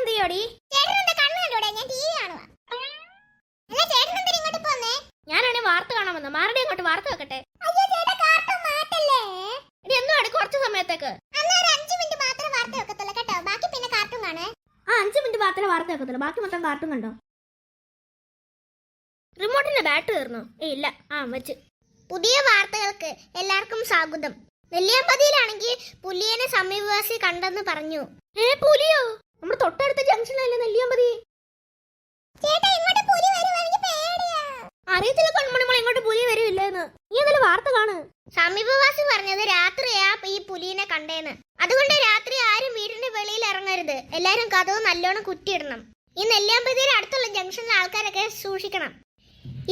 എന്ത് ചെയ്യോടി? ഞാനാണ് വാർത്ത കാണാൻ വന്നത്. മാരുടെ അങ്ങോട്ട് വാർത്ത വെക്കട്ടെ. ഇനി എന്നും അടുക്ക് കുറച്ച് സമയത്തേക്ക്. 5 മിനിറ്റ് മാത്രമേ വാർത്ത വെക്കത്തുള്ളൂ കേട്ടോ. ബാക്കി പിന്നെ കാർട്ടൂൺ കാണേ. 5 മിനിറ്റ് മാത്രമേ വാർത്ത വെക്കത്തുള്ളൂ, ബാക്കി മൊത്തം കാർട്ടൂൺ കണ്ടോ. റിമോട്ടിന്റെ ബാറ്ററി തീർന്നു? ഇല്ല. വെച്ച്. പുതിയ വാർത്തകൾക്ക് എല്ലാവർക്കും സ്വാഗതം. നെല്ലിയാമ്പതിയിലാണെങ്കിൽ പുലിയെ സമീപവാസി കണ്ടെന്ന് പറഞ്ഞു. പുലിയോ? നമ്മുടെ തൊട്ടടുത്ത ജംഗ്ഷനിലല്ലേ നെല്ലിയാമ്പതി. അറിയത്തില്ല കൺമണിമോൾ, ഇങ്ങോട്ട് പുലി വരില്ലെന്ന്. നീ എന്തായാലും വാർത്ത കാണ്. സമീപവാസി പറഞ്ഞത് രാത്രിയാ ഈ പുലിനെ കണ്ടേന്ന്. അതുകൊണ്ട് രാത്രി ആരും വീടിന്റെ വെളിയിൽ ഇറങ്ങരുത്. എല്ലാരും കതവ് നല്ലോണം കുറ്റിയിടണം. ഈ നെല്ലിയാമ്പതിയുടെ അടുത്തുള്ള ജംഗ്ഷനിലെ ആൾക്കാരൊക്കെ സൂക്ഷിക്കണം.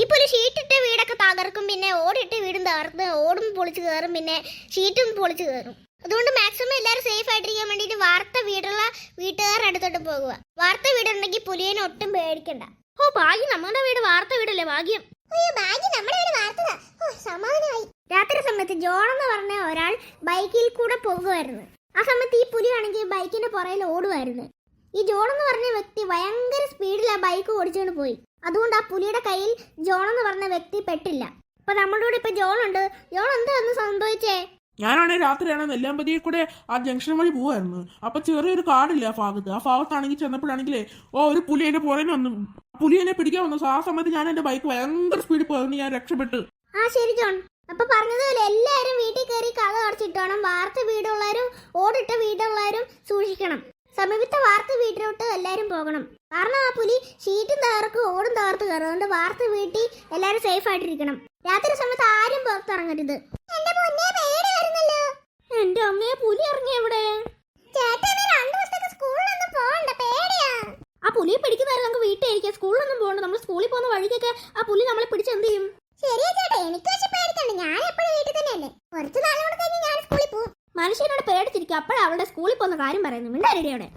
ഈ പുലി ഷീറ്റിട്ട വീടൊക്കെ തകർക്കും, പിന്നെ ഓടിട്ട് വീടും തകർത്ത് ഓടും പൊളിച്ച് കയറും, പിന്നെ ഷീറ്റും പൊളിച്ച് കയറും. അതുകൊണ്ട് മാക്സിമം എല്ലാവരും സേഫ് ആയിട്ടിരിക്കാൻ വേണ്ടിയിട്ട് വാർത്ത വീടുള്ള വീട്ടുകാരുടെ അടുത്തോട്ട് പോകുക. വാർത്ത വീടുണ്ടെങ്കിൽ പുലിയെ ഒട്ടും പേടിക്കണ്ട. ഭാഗ്യം, നമ്മുടെ വീട് വാർത്ത വീടല്ലേ. ഭാഗ്യം. രാത്രി സമയത്ത് ജോൺ എന്ന് പറഞ്ഞ ഒരാൾ ബൈക്കിൽ കൂടെ പോകുമായിരുന്നു. ആ സമയത്ത് ഈ പുലി ആണെങ്കിൽ ബൈക്കിന്റെ പുറയിൽ ഓടുമായിരുന്നു. ഈ ജോൺ എന്ന് പറഞ്ഞ വ്യക്തി ഭയങ്കര സ്പീഡിൽ ആ ബൈക്ക് ഓടിച്ചുകൊണ്ട് പോയി. അതുകൊണ്ട് ആ പുലിയുടെ കയ്യിൽ ജോൺ എന്ന് പറഞ്ഞ വ്യക്തി പെട്ടില്ല. അപ്പൊ നമ്മളോട് ഇപ്പൊ ജോൺ ഉണ്ട്. ജോൺ എന്തായിരുന്നു സംഭവിച്ചേ? ഞാനാണെ രാത്രിയാണ് നെല്ലിയാമ്പതിയിൽ കൂടെ ആ ജംഗ്ഷൻ വഴി പോവായിരുന്നു. അപ്പൊ ചെറിയൊരു കാടില്ല ആ ഭാഗത്ത്. ആ ഭാഗത്താണെങ്കിൽ ചെന്നപ്പോഴാണെങ്കിലേ ഒരു പുലി എന്റെ പുറകിൽ വന്നു. പുലി എന്നെ പിടിക്കാൻ വന്നു. ആ സമയത്ത് ഞാൻ എന്റെ ബൈക്ക് ഭയങ്കര സ്പീഡിൽ പോയിരുന്നു. ഞാൻ രക്ഷപ്പെട്ടു. ശരി ജോൺ. അപ്പൊ പറഞ്ഞതുപോലെ എല്ലാരും വീട്ടിൽ കയറി കഥ അടച്ചിട്ടോണം. വാർത്ത വീടുള്ളവരും ഓടിട്ട വീടുള്ളവരും സൂക്ഷിക്കണം. സമീപത്തെ വാർത്ത വീട്ടിലോട്ട് എല്ലാരും പോകണം. കാരണം ആ പുലി ഷീറ്റും തകർക്കും ഓടും തകർത്ത് കയറും. അതുകൊണ്ട് വാർത്ത വീട്ടിൽ എല്ലാരും സേഫ് ആയിട്ടിരിക്കണം. രാത്രി സമയത്ത് ആരും പുറത്തിറങ്ങരുത്. എന്റെ അമ്മയെ, പുലി ഇറങ്ങി എവിടെ? ആ പുലിയെ പിടിക്കുന്നവരെ നമുക്ക് വീട്ടിൽ ഇരിക്കാം. സ്കൂളിലൊന്നും പോകണ്ട. നമ്മൾ സ്കൂളിൽ പോകുന്ന വഴിക്കൊക്കെ ആ പുലി നമ്മളെ പിടിച്ച് എന്ത് ചെയ്യും? മനുഷ്യനോട് പേടിച്ചിരിക്കും. അപ്പോഴാ അവളുടെ സ്കൂളിൽ പോകുന്ന കാര്യം പറയുന്നു. മിണ്ടാരിയുടെ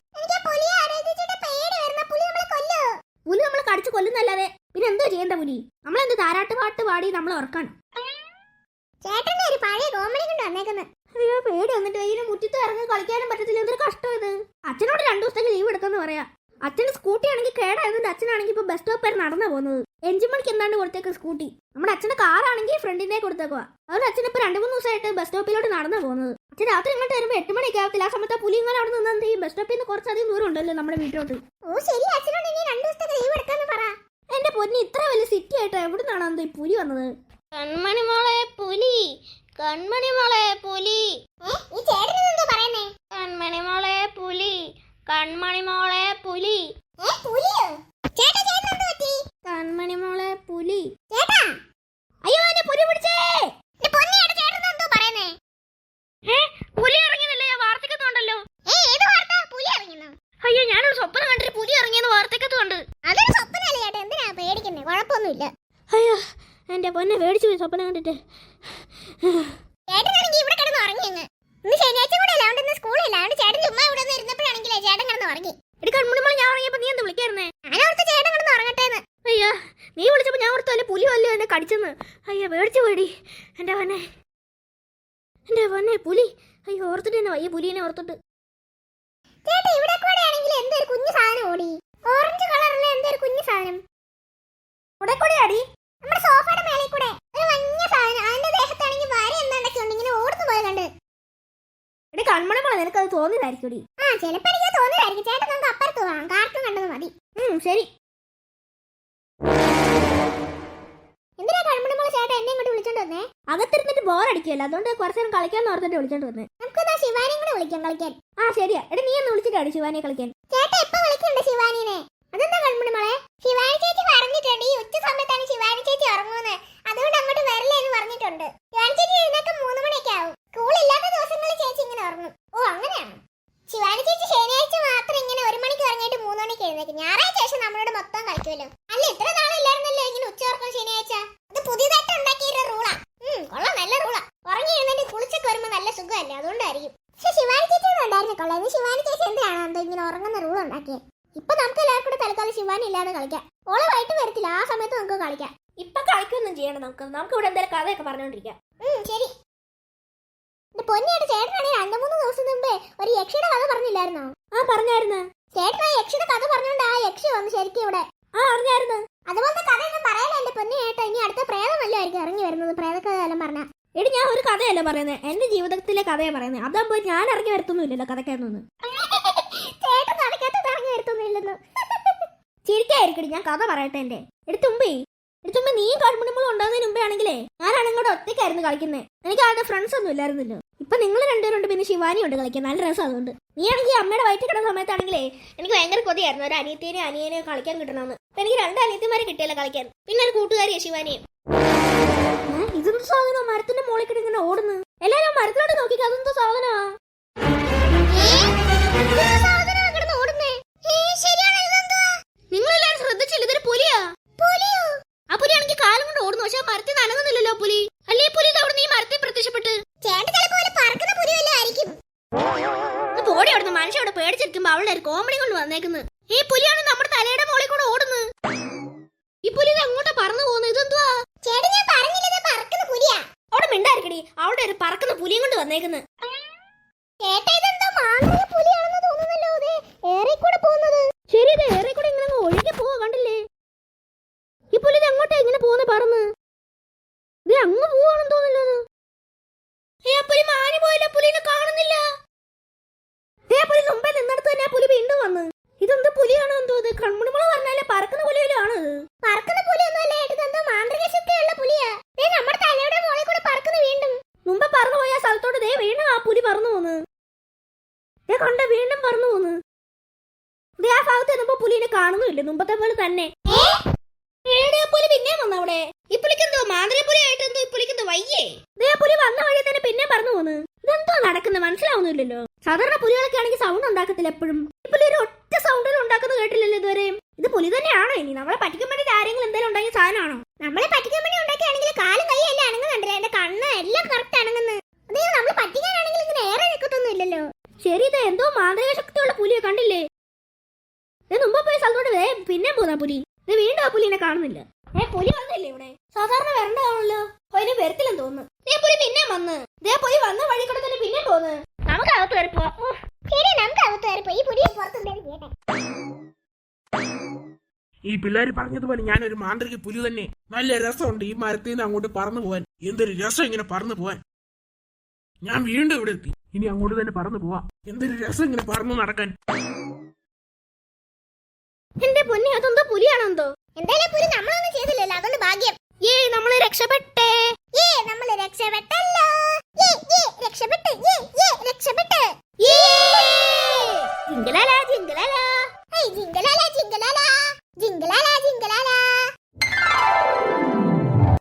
പുലി നമ്മളെ കടിച്ചു കൊല്ലുന്നല്ലാതെ പിന്നെ എന്തോ ചെയ്യേണ്ട? പുലി നമ്മളെന്ത് താരാട്ട് പാട്ട് പാടി നമ്മളെ ഉറക്കണം. അയ്യോ, പേടി വന്നിട്ട് ഇതിന് മുറ്റത്ത് ഇറങ്ങി കളിക്കാനും പറ്റത്തില്ല. എന്തൊരു കഷ്ടം ഇത്. അച്ഛനോട് 2 ദിവസത്തേക്ക് ലീവ് എടുക്കാന്ന് പറയാ. അച്ഛന് സ്കൂട്ടി ആണെങ്കിൽ കേടായതുകൊണ്ട് അച്ഛനാണെങ്കിൽ ഇപ്പൊ ബസ് സ്റ്റോപ്പ് വരെ നടന്നാ പോകുന്നത്. എഞ്ചിൻ മണിക്ക് എന്താണ്ട് കൊടുത്തേക്ക് സ്കൂട്ടി. നമ്മുടെ അച്ഛന്റെ കാറാണെങ്കിൽ ഫ്രണ്ടിനെ കൊടുത്തേക്കുവാ. അതുകൊണ്ട് അച്ഛൻ ഇപ്പൊ 2-3 ദിവസമായിട്ട് ബസ് സ്റ്റോപ്പിലോട്ട് നടന്നാ പോകുന്നത്. അച്ഛൻ രാത്രി ഇങ്ങോട്ട് വരുമ്പോ 8 മണിയൊക്കെ ആവത്തില്ല. ആ സമയത്ത് പുലി ഇങ്ങനെ അവിടെ നിന്ന് ഈ ബസ് സ്റ്റോപ്പിൽ നിന്ന് കുറച്ചധികം ദൂരം ഉണ്ടല്ലോ നമ്മുടെ വീട്ടിലോട്ട്. എന്റെ പൊന്നി, ഇത്ര വലിയ സിറ്റി ആയിട്ട് എവിടെ നിന്നാണ് ഈ പുലി വന്നത്? കൺമണി മോളെ പുലി, കൺമണി മോളെ പുലി, കൺമണി മോളെ പുലി, കൺമണി മോളെ പുലി, കൺമണി മോളെ പുലി. അയ്യോ, എന്നെ പുലി പിടിച്ചേ. പുലി ഇറങ്ങിയതല്ലേ? ഞാൻ വാർത്തക്കത്തുണ്ടല്ലോ. അയ്യോ, ഞാനൊരു സ്വപ്നം കണ്ടിട്ട് പുലി ഇറങ്ങിയെന്ന് വാർത്തക്കത്ത് കണ്ട്. കുഴപ്പമൊന്നുമില്ല. അയ്യോ, എന്റെ പൊന്നെ പേടിച്ചു പോയി സ്വപ്നം കണ്ടിട്ട്. അയ്യോ, നീ വിളിച്ചപ്പോ ഞാൻ ഓർത്തല്ലേ പുലി വല്ലോ എന്നെ കടിച്ചെന്ന്. അയ്യോ, പേടിച്ചു പോയി എന്റെ പൊന്നെ, എന്റെ പൊന്നെ പുലി. അയ്യോ, ഓർത്തിട്ട് തന്നെ വയ്യ പുലിനെ ഓർത്തിട്ട്. ഓറഞ്ച് കളറിലെ എന്തൊരു കുഞ്ഞു സാധനം അടി നമ്മുടെ സോഫയുടെ മേലെ കൂടെ ഒരു മഞ്ഞ സാധനം. അതിന്റെ ദേഹത്താണെങ്കിൽ വര എന്താണ്ടൊക്കെ ഉണ്ട്. ഇങ്ങനെ ഓടുന്നു പോയ കണ്ട്. എടി കൺമണി മോളെ, നിനക്ക് അത് തോന്നിയതായിരിക്കും. ചിലപ്പോ എനിക്ക് തോന്നിയതായിരിക്കും. ചേട്ടൻ നമുക്ക് അപ്പുറത്ത് പോകാം. കാർട്ടൂൺ കണ്ടത് മതി. ശരി. എന്തിനാ കൺമണി മോളെ ചേട്ടൻ എന്നെ ഇങ്ങോട്ട് വിളിച്ചോണ്ട് വന്നേ? അകത്തിരുന്നിട്ട് ബോറടിക്കുമല്ലോ, അതുകൊണ്ട് കുറച്ചു നേരം കളിക്കാന്ന് ഓർത്തിട്ട് വിളിച്ചോണ്ട് വന്നേ. നമുക്ക് ശിവാനിയും കൂടെ വിളിക്കാം കളിക്കാൻ. ശരിയാ. എടി നീ ഒന്ന് വിളിച്ചിട്ടാണ് ശിവാനിയെ കളിക്കാൻ. ചേട്ടാ എപ്പോ വിളിക്കണ്ട ശിവാനിനെ? അതെന്താ കൺമണി മോളെ? ശിവാനി ചേച്ചി പറഞ്ഞിട്ടുണ്ട് ഈ ഉച്ച സമയത്താണ് ശിവാനി ചേച്ചി ഇറങ്ങുന്നത്. അതുകൊണ്ട് അങ്ങോട്ട് വരില്ല എന്ന് പറഞ്ഞിട്ടുണ്ട്. ശിവാനി ചേച്ചി എഴുന്നേൽക്കാൻ 3 മണിയൊക്കെ ആവും. സ്കൂളില്ലാത്ത ദിവസങ്ങളിൽ ചേച്ചി ഇങ്ങനെ ഇറങ്ങും. അങ്ങനെയാണ്. ശിവാനി ചേച്ചി ശനിയാഴ്ച മാത്രം ഇങ്ങനെ 1 മണിക്ക് ഇറങ്ങിയിട്ട് 3 മണിക്ക് എഴുന്നേക്കും. ഞായറാഴ്ച ശേഷം നമ്മളോട് മൊത്തം കളിക്കുമല്ലോ. അല്ല, ഇത്ര നാളില്ലായിരുന്നല്ലോ ഇങ്ങനെ ഉച്ചവർക്കും ശനിയാഴ്ച. അത് പുതിയതായിട്ട് ഉണ്ടാക്കിയ റൂളാ. കൊള്ളാം, നല്ല റൂളാ. ഉറങ്ങി എഴുന്നേറ്റ് കുളിച്ചൊക്കെ വരുമ്പോ നല്ല സുഖമല്ലേ, അതുകൊണ്ടായിരിക്കും. പക്ഷെ ശിവാനി ചേച്ചി ഉണ്ടായിരുന്നു കൊള്ളാം. ശിവാനി ചേച്ചി എന്തിനാണ് എന്തോ ഇങ്ങനെ ഉറങ്ങുന്ന റൂൾ ഉണ്ടാക്കിയത്? ഇപ്പൊ നമുക്ക് എല്ലാവർക്കും കൂടെ തൽക്കാലം ശിവാനി ഇല്ലാതെ കളിക്കാം. ഓളെ വൈകിട്ട് വരത്തില്ല. ആ സമയത്ത് നമുക്ക് കളിക്കാം. ഇപ്പൊ കളിക്കൊന്നും ചെയ്യണം. നമുക്ക് ഇവിടെ എന്തായാലും കഥയൊക്കെ പറഞ്ഞോണ്ടിരിക്കാം. ശരി. പൊന്നിയുടെ ചേട്ടനാണെങ്കിൽ 2-3 ദിവസം മുമ്പേ ഒരു യക്ഷിയുടെ കഥ പറഞ്ഞില്ലായിരുന്നോ? പറഞ്ഞായിരുന്നു. ചേട്ടൻ ആ യക്ഷിയുടെ കഥ പറഞ്ഞോണ്ട് ആ യക്ഷി വന്നു ശരിക്കും ഇവിടെ. ആ അറിഞ്ഞായിരുന്നു. അതുപോലത്തെ കഥയൊന്നും പറയല എന്റെ പൊന്നു ചേട്ടാ. ഇനി അടുത്ത പ്രേതം വല്ലതായിരിക്കും ഇറങ്ങി വരുന്നത്. പ്രേതകഥയെല്ലാം പറഞ്ഞ എടി ഞാൻ ഒരു കഥയല്ല പറയുന്നത്, എന്റെ ജീവിതത്തിലെ കഥയാ പറയുന്നത്. അതാകുമ്പോ ഞാൻ ഇറങ്ങി വരുത്തൊന്നുമില്ലല്ലോ കഥക്കാരനൊന്ന്. ചേട്ടൻ കഥക്കകത്ത് ഇറങ്ങി വരുത്തൊന്നുമില്ലെന്ന് ചിരിക്കായിരിക്കടി. ഞാൻ കഥ പറയട്ടെ. എന്റെ എടുത്തുമ്പേ നീയും കാട്ടുമുടിമുളും ഉണ്ടാകുന്നതിന് മുമ്പേ ആണെങ്കിലേ ഞാനാണ് ഇങ്ങോട്ട് ഒറ്റയ്ക്കായിരുന്നു കളിക്കുന്നത്. എനിക്ക് ആരുടെ ഫ്രണ്ട്സ് ഒന്നും ഇല്ലായിരുന്നല്ലോ. ഇപ്പൊ നിങ്ങൾ രണ്ടുപേരുണ്ട്, പിന്നെ ശിവാനി ഉണ്ട് കളിക്കാൻ. നല്ല രസം. അതുകൊണ്ട് നീ ആണെങ്കിൽ അമ്മയുടെ വയറ്റിൽ കിടന്ന സമയത്താണെങ്കിലേ എനിക്ക് ഭയങ്കര കൊതിയായിരുന്നു ഒരു അനിയത്തിനെയും അനിയനെയും കളിക്കാൻ കിട്ടണമെന്ന്. അപ്പൊ എനിക്ക് 2 അനിയത്തിമാരെ കിട്ടിയല്ലോ കളിക്കാൻ. പിന്നെ ഒരു കൂട്ടുകാരിയെ ശിവാനിയും. ഇതെന്ത് സാധനം മരത്തിന്റെ മുകളിൽ കിടന്ന് ഇങ്ങനെ ഓടുന്നു? എല്ലാരും മരത്തിലോട്ട് നോക്കിക്കോ. അതെന്താ സാധനമാ? നിങ്ങളെല്ലാരും ശ്രദ്ധിച്ചില്ല, ഇതൊരു പുലിയാ. ആ പുലിയാണെങ്കിൽ കാലം കൊണ്ട് ഓടുന്നു. പക്ഷെ മരത്തിൽ നനങ്ങുന്നില്ലല്ലോ പുലി. അല്ലേ പുലി അവിടെ നീ മരത്തിൽ പ്രത്യക്ഷപ്പെട്ട് ഓടി ഓടുന്ന മനുഷ്യോട് പേടിച്ചിരിക്കുമ്പോ അവളുടെ ഒരു കോമഡി കൊണ്ട് വന്നേക്കുന്നത്. ഈ പുലിയാണ് നമ്മുടെ തലയുടെ മുകളിൽ കൂടെ ഓടുന്നത്. ഈ പുലി എങ്ങോട്ടാ പറന്നു പോകുന്നത്? ഇതെന്തുവാ? അവിടെ മിണ്ടായിരിക്കടി. അവളുടെ ഒരു പറക്കുന്ന പുലിയും കൊണ്ട് വന്നേക്കുന്നത്. ശരി, ഇത് ഏറെ കൂടെ ഇങ്ങനെ ഒഴുകി പോവാ. കണ്ടില്ലേ ഈ പുലി? ഇത് എങ്ങോട്ടാ ഇങ്ങനെ പോകുന്ന പറന്ന്? ഇത് അങ്ങ് പോവാണെന്ന് തോന്നില്ലത്. പുലി മാനി പോയില്ല, പുലിനെ കാണുന്നില്ല. പുലി മുമ്പേ നിന്നിടത്ത് തന്നെ പുലി വീണ്ടും വന്ന്. ഇതെന്ത് പുലിയാണോ എന്തോ? ഇത് കൺമുടിമുള പറഞ്ഞാലേ പറക്കുന്ന പുലിയിലാണ്. പറക്കുന്ന പുലിയൊന്നുമല്ല, ഇതെന്തോ മാന്ത്രിക ശക്തിയുള്ള പുലിയാ. നമ്മുടെ തലയുടെ മുകളിൽ കൂടെ പറക്കുന്ന വീണ്ടും. മുമ്പ് പറന്നു പോയ സ്ഥലത്തോട്ട് ദേ വീണ്ടും ആ പുലി പറന്നു പോന്ന്. കണ്ട വീണ്ടും പറന്നു പോന്ന്. ആ ഭാഗത്ത് ചെന്നപ്പോ പുലിനെ കാണുന്നില്ല, മുമ്പത്തെ പോലെ തന്നെ. പുലി പിന്നെയും വന്നു അവിടെ. ഈ പുലിക്ക് എന്തോ മാന്ത്രിക പുലി ആയിട്ട് എന്തോ ഈ പുലിക്ക് എന്തോ വയ്യേ. പുലി വന്ന വഴി തന്നെ പിന്നെ പറഞ്ഞു പോന്ന്. ഇതെന്തോ നടക്കുന്നത് മനസ്സിലാവുന്നില്ലല്ലോ. സാധാരണ പുലികളൊക്കെ ആണെങ്കിൽ സൗണ്ട് ഉണ്ടാക്കത്തില്ല എപ്പോഴും. ഈ പുലി ഒരു ഒറ്റ സൗണ്ടിൽ ഉണ്ടാക്കുന്നത് കേട്ടില്ലല്ലോ ഇതുവരെ. ഇത് പുലി തന്നെയാണോ? ഇനി നമ്മളെ പറ്റിക്കാൻ വേണ്ടി ആരെങ്കിലും എന്തെങ്കിലും ഉണ്ടാക്കിയ സാധനമാണോ? നമ്മളെ പറ്റിക്കാൻ വേണ്ടി ഉണ്ടാക്കിയാണെങ്കിൽ കാലും കൈ എല്ലാം അനങ്ങുന്നുണ്ടല്ലോ. എന്റെ കണ്ണ് എല്ലാം കറക്റ്റ് അനങ്ങുന്നു. അതേ നമ്മൾ പറ്റിക്കാനാണെങ്കിൽ ഇങ്ങനെ ഏറെ നിൽക്കത്തൊന്നും ഇല്ലല്ലോ. ശരി, ഇത് എന്തോ മാന്ത്രിക ശക്തിയുള്ള പുലിയെ കണ്ടില്ലേ? മുമ്പ് പോയ സ്ഥലത്തോട്ട് പിന്നെ പോന്നാ പുലി. ഇത് വീണ്ടും ആ പുലിനെ കാണുന്നില്ല. പുലി വന്നില്ലേ ഇവിടെ? സാധാരണ വരണ്ടാണല്ലോ. അതിന് വരത്തില്ലെന്ന് തോന്നുന്നു. പുലി പിന്നെ വന്ന് പുലി വന്ന വഴി കൂടെ തന്നെ പിന്നെ പോന്ന്. നമുക്ക് അകത്ത് വരപ്പോ. ഈ പുലി ഈ പിള്ളേര് പറഞ്ഞതുപോലെ ഞാനൊരു മാന്ത്രിക പുലി തന്നെ. നല്ല രസമുണ്ട് ഈ മരത്തിൽ നിന്ന് അങ്ങോട്ട് പറന്നു പോവാൻ. എന്തൊരു രസം ഇങ്ങനെ പറന്നു പോവാൻ. ഞാൻ വീണ്ടും ഇവിടെ എത്തി. ഇനി അങ്ങോട്ട് തന്നെ പറന്നു പോവാ. എന്തൊരു രസം ഇങ്ങനെ പറന്നു നടക്കാൻ. എന്റെ പൊന്നി, അതെന്തോ പുലിയാണോ എന്തോ? എന്തായാലും പുലി നമ്മളൊന്നും ചെയ്തില്ലല്ലോ, അതുകൊണ്ട് ഭാഗ്യം. നമ്മള് രക്ഷപ്പെട്ടേ. നമ്മള് രക്ഷപ്പെട്ടല്ലോ. രക്ഷപ്പെട്ട്. ജിംഗലാലാ ജിംഗലാലാ.